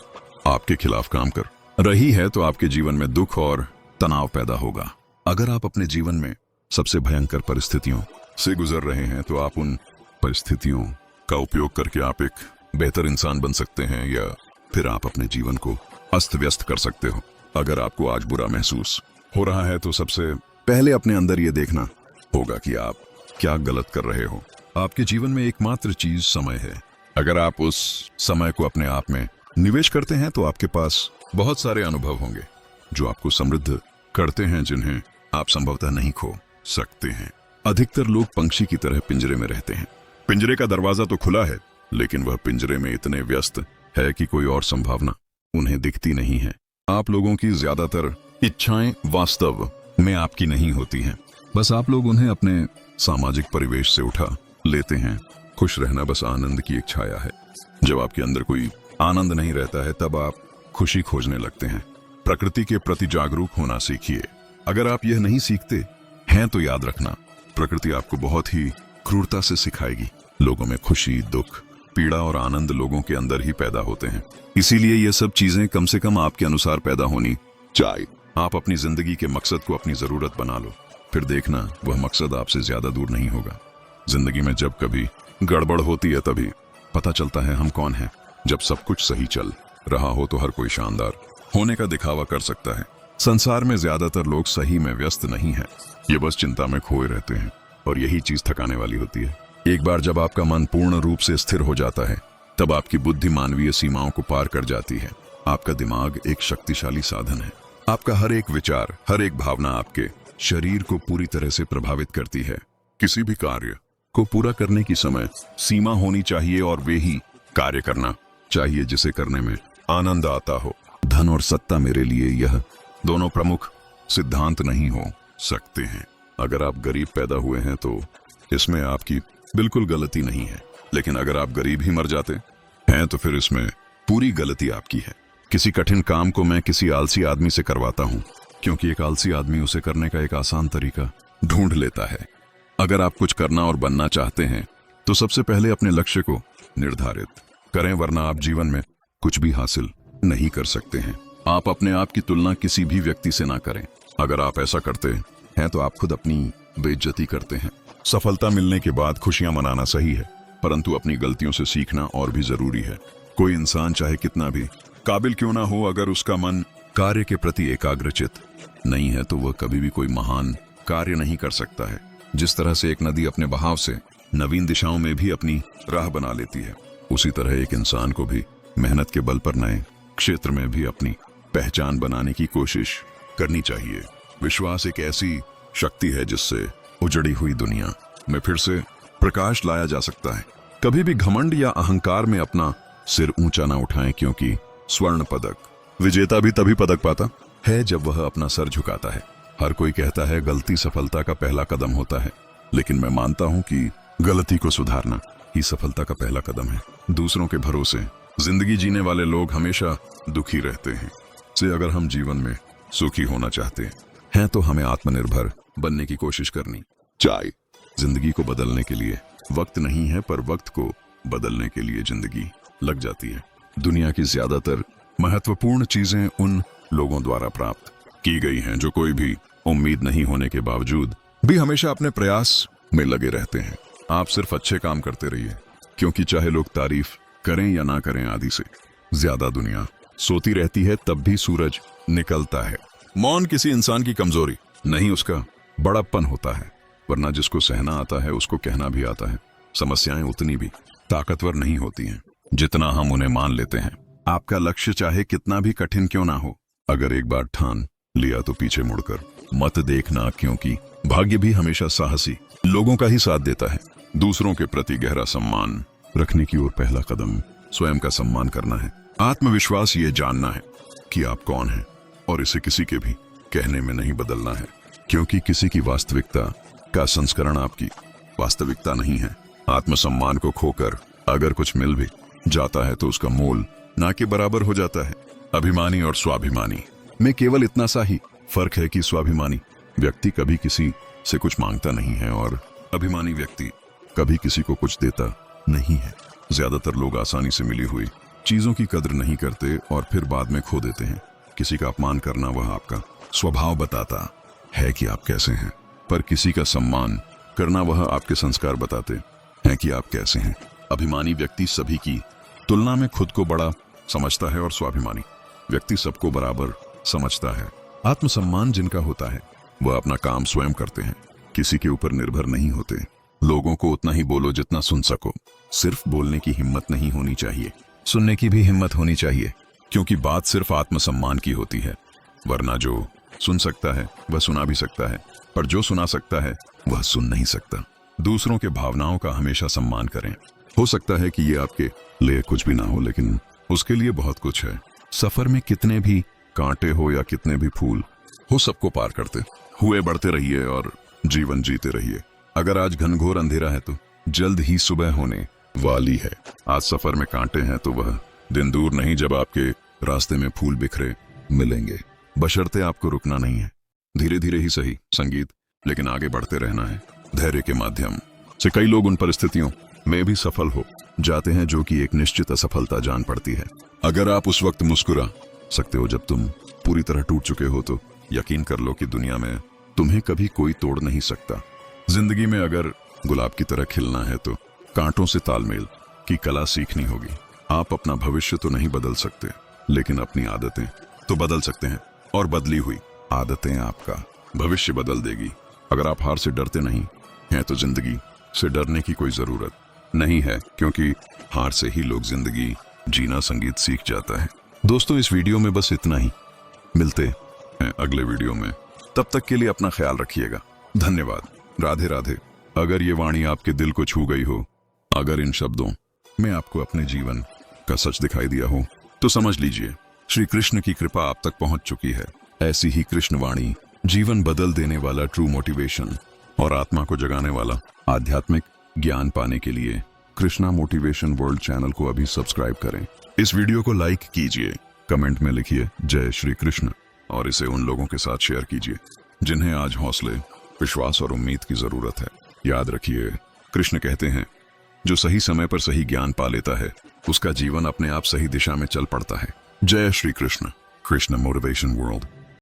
आपके खिलाफ काम कर रही है तो आपके जीवन में दुख और तनाव पैदा होगा। अगर आप अपने जीवन में सबसे भयंकर परिस्थितियों से गुजर रहे हैं तो आप उन परिस्थितियों का उपयोग करके आप एक बेहतर इंसान बन सकते हैं, या फिर आप अपने जीवन को अस्त व्यस्त कर सकते हो। अगर आपको आज बुरा महसूस हो रहा है तो सबसे पहले अपने अंदर ये देखना होगा कि आप क्या गलत कर रहे हो। आपके जीवन में एकमात्र चीज समय है। अगर आप उस समय को अपने आप में निवेश करते हैं तो आपके पास बहुत सारे अनुभव होंगे जो आपको समृद्ध करते हैं, जिन्हें आप संभवतः नहीं खो सकते हैं। अधिकतर लोग पंछी की तरह पिंजरे में रहते हैं। पिंजरे का दरवाजा तो खुला है, लेकिन वह पिंजरे में इतने व्यस्त है कि कोई और संभावना उन्हें दिखती नहीं है। आप लोगों की ज्यादातर इच्छाएं वास्तव में आपकी नहीं होती हैं, बस आप लोग उन्हें अपने सामाजिक परिवेश से उठा लेते हैं। खुश रहना बस आनंद की एक छाया है। जब आपके अंदर कोई आनंद नहीं रहता है तब आप खुशी खोजने लगते हैं। प्रकृति के प्रति जागरूक होना सीखिए। अगर आप यह नहीं सीखते हैं तो याद रखना, प्रकृति आपको बहुत ही क्रूरता से सिखाएगी। लोगों में खुशी, दुख, पीड़ा और आनंद लोगों के अंदर ही पैदा होते हैं, इसीलिए ये सब चीजें कम से कम आपके अनुसार पैदा होनी चाहिए। आप अपनी जिंदगी के मकसद को अपनी जरूरत बना लो, फिर देखना वह मकसद आपसे ज्यादा दूर नहीं होगा। जिंदगी में जब कभी गड़बड़ होती है तभी पता चलता है हम कौन हैं। जब सब कुछ सही चल रहा हो तो हर कोई शानदार होने का दिखावा कर सकता है। संसार में ज्यादातर लोग सही में व्यस्त नहीं हैं, ये बस चिंता में खोए रहते हैं, और यही चीज थकाने वाली होती है। एक बार जब आपका मन पूर्ण रूप से स्थिर हो जाता है तब आपकी बुद्धि मानवीय सीमाओं को पार कर जाती है। आपका दिमाग एक शक्तिशाली साधन है। आपका हर एक विचार, हर एक भावना आपके शरीर को पूरी तरह से प्रभावित करती है। किसी भी कार्य को पूरा करने की समय सीमा होनी चाहिए, और वे ही कार्य करना चाहिए जिसे करने में आनंद आता हो। धन और सत्ता मेरे लिए यह दोनों प्रमुख सिद्धांत नहीं हो सकते हैं। अगर आप गरीब पैदा हुए हैं तो इसमें आपकी बिल्कुल गलती नहीं है, लेकिन अगर आप गरीब ही मर जाते हैं तो फिर इसमें पूरी गलती आपकी है। किसी कठिन काम को मैं किसी आलसी आदमी से करवाता हूँ, क्योंकि एक आलसी आदमी उसे करने का एक आसान तरीका ढूंढ लेता है। अगर आप कुछ करना और बनना चाहते हैं तो सबसे पहले अपने लक्ष्य को निर्धारित करें, वरना आप जीवन में कुछ भी हासिल नहीं कर सकते हैं। आप अपने आप की तुलना किसी भी व्यक्ति से ना करें। अगर आप ऐसा करते हैं तो आप खुद अपनी बेइज्जती करते हैं। सफलता मिलने के बाद खुशियां मनाना सही है, परंतु अपनी गलतियों से सीखना और भी जरूरी है। कोई इंसान चाहे कितना भी काबिल क्यों ना हो, अगर उसका मन कार्य के प्रति एकाग्रचित नहीं है तो वह कभी भी कोई महान कार्य नहीं कर सकता है। जिस तरह से एक नदी अपने बहाव से नवीन दिशाओं में भी अपनी राह बना लेती है, उसी तरह एक इंसान को भी मेहनत के बल पर नए क्षेत्र में भी अपनी पहचान बनाने की कोशिश करनी चाहिए। विश्वास एक ऐसी शक्ति है जिससे उजड़ी हुई दुनिया में फिर से प्रकाश लाया जा सकता है। कभी भी घमंड या अहंकार में अपना सिर ऊंचा ना उठाएं, क्योंकि स्वर्ण पदक विजेता भी तभी पदक पाता है जब वह अपना सर झुकाता है। हर कोई कहता है गलती सफलता का पहला कदम होता है, लेकिन मैं मानता हूं कि गलती को सुधारना ही सफलता का पहला कदम है। दूसरों के भरोसे जिंदगी जीने वाले लोग हमेशा दुखी रहते हैं। से अगर हम जीवन में सुखी होना चाहते हैं तो हमें आत्मनिर्भर बनने की कोशिश करनी चाहिए। जिंदगी को बदलने के लिए वक्त नहीं है, पर वक्त को बदलने के लिए जिंदगी लग जाती है। दुनिया की ज्यादातर महत्वपूर्ण चीजें उन लोगों द्वारा प्राप्त की गई हैं जो कोई भी उम्मीद नहीं होने के बावजूद भी हमेशा अपने प्रयास में लगे रहते हैं। आप सिर्फ अच्छे काम करते रहिए, क्योंकि चाहे लोग तारीफ करें या ना करें, आदि से ज्यादा दुनिया सोती रहती है तब भी सूरज निकलता है। मौन किसी इंसान की कमजोरी नहीं, उसका बड़प्पन होता है। वरना जिसको सहना आता है उसको कहना भी आता है। समस्याएं उतनी भी ताकतवर नहीं होती हैं जितना हम उन्हें मान लेते हैं। आपका लक्ष्य चाहे कितना भी कठिन क्यों ना हो, अगर एक बार ठान लिया तो पीछे मुड़कर मत देखना, क्योंकि भाग्य भी हमेशा साहसी लोगों का ही साथ देता है। दूसरों के प्रति गहरा सम्मान रखने की ओर पहला कदम स्वयं का सम्मान करना है। आत्मविश्वास ये जानना है कि आप कौन हैं और इसे किसी के भी कहने में नहीं बदलना है, क्योंकि किसी की वास्तविकता का संस्करण आपकी वास्तविकता नहीं है। आत्मसम्मान को खोकर अगर कुछ मिल भी जाता है तो उसका मोल ना के बराबर हो जाता है। अभिमानी और स्वाभिमानी में केवल इतना सा ही फर्क है कि स्वाभिमानी व्यक्ति कभी किसी से कुछ मांगता नहीं है और अभिमानी व्यक्ति कभी किसी को कुछ देता नहीं है। ज्यादातर लोग आसानी से मिली हुई चीजों की कद्र नहीं करते और फिर बाद में खो देते हैं। किसी का अपमान करना वह आपका स्वभाव बताता है कि आप कैसे हैं, पर किसी का सम्मान करना वह आपके संस्कार बताते हैं कि आप कैसे हैं। अभिमानी व्यक्ति सभी की तुलना में खुद को बड़ा समझता है और स्वाभिमानी व्यक्ति सबको बराबर समझता है। आत्मसम्मान जिनका होता है वह अपना काम स्वयं करते हैं, किसी के ऊपर निर्भर नहीं होते। लोगों को उतना ही बोलो जितना सुन सको। सिर्फ बोलने की हिम्मत नहीं होनी चाहिए, सुनने की भी हिम्मत होनी चाहिए, क्योंकि बात सिर्फ आत्मसम्मान की होती है। वरना जो सुन सकता है वह सुना भी सकता है, पर जो सुना सकता है वह सुन नहीं सकता। दूसरों के भावनाओं का हमेशा सम्मान करें। हो सकता है कि ये आपके लिए कुछ भी ना हो, लेकिन उसके लिए बहुत कुछ है। सफर में कितने भी कांटे हो या कितने भी फूल हो, सबको पार करते हुए बढ़ते रहिए और जीवन जीते रहिए। अगर आज घनघोर अंधेरा है तो जल्द ही सुबह होने वाली है। आज सफर में कांटे हैं तो वह दिन दूर नहीं जब आपके रास्ते में फूल बिखरे मिलेंगे। बशर्ते आपको रुकना नहीं है, धीरे धीरे ही सही संगीत, लेकिन आगे बढ़ते रहना है। धैर्य के माध्यम से कई लोग उन परिस्थितियों में भी सफल हो जाते हैं जो कि एक निश्चित असफलता जान पड़ती है। अगर आप उस वक्त मुस्कुरा सकते हो जब तुम पूरी तरह टूट चुके हो, तो यकीन कर लो कि दुनिया में तुम्हें कभी कोई तोड़ नहीं सकता। जिंदगी में अगर गुलाब की तरह खिलना है तो कांटों से तालमेल की कला सीखनी होगी। आप अपना भविष्य तो नहीं बदल सकते, लेकिन अपनी आदतें तो बदल सकते हैं, और बदली हुई आदतें आपका भविष्य बदल देगी। अगर आप हार से डरते नहीं हैं तो जिंदगी से डरने की कोई जरूरत नहीं है, क्योंकि हार से ही लोग जिंदगी जीना संगीत सीख जाता है। दोस्तों, इस वीडियो में बस इतना ही। मिलते हैं अगले वीडियो में, तब तक के लिए अपना ख्याल रखिएगा। धन्यवाद। राधे राधे। अगर ये वाणी आपके दिल को छू गई हो, अगर इन शब्दों में आपको अपने जीवन का सच दिखाई दिया हो, तो समझ लीजिए श्री कृष्ण की कृपा आप तक पहुंच चुकी है। ऐसी ही कृष्ण वाणी, जीवन बदल देने वाला ट्रू मोटिवेशन और आत्मा को जगाने वाला आध्यात्मिक ज्ञान पाने के लिए कृष्णा मोटिवेशन वर्ल्ड चैनल को अभी सब्सक्राइब करें। इस वीडियो को लाइक कीजिए, कमेंट में लिखिए जय श्री कृष्ण, और इसे उन लोगों के साथ शेयर कीजिए जिन्हें आज हौसले, विश्वास और उम्मीद की जरूरत है। याद रखिए, कृष्ण कहते हैं, जो सही समय पर सही ज्ञान पा लेता है उसका जीवन अपने आप सही दिशा में चल पड़ता है। जय श्री कृष्ण। Krishna motivation world.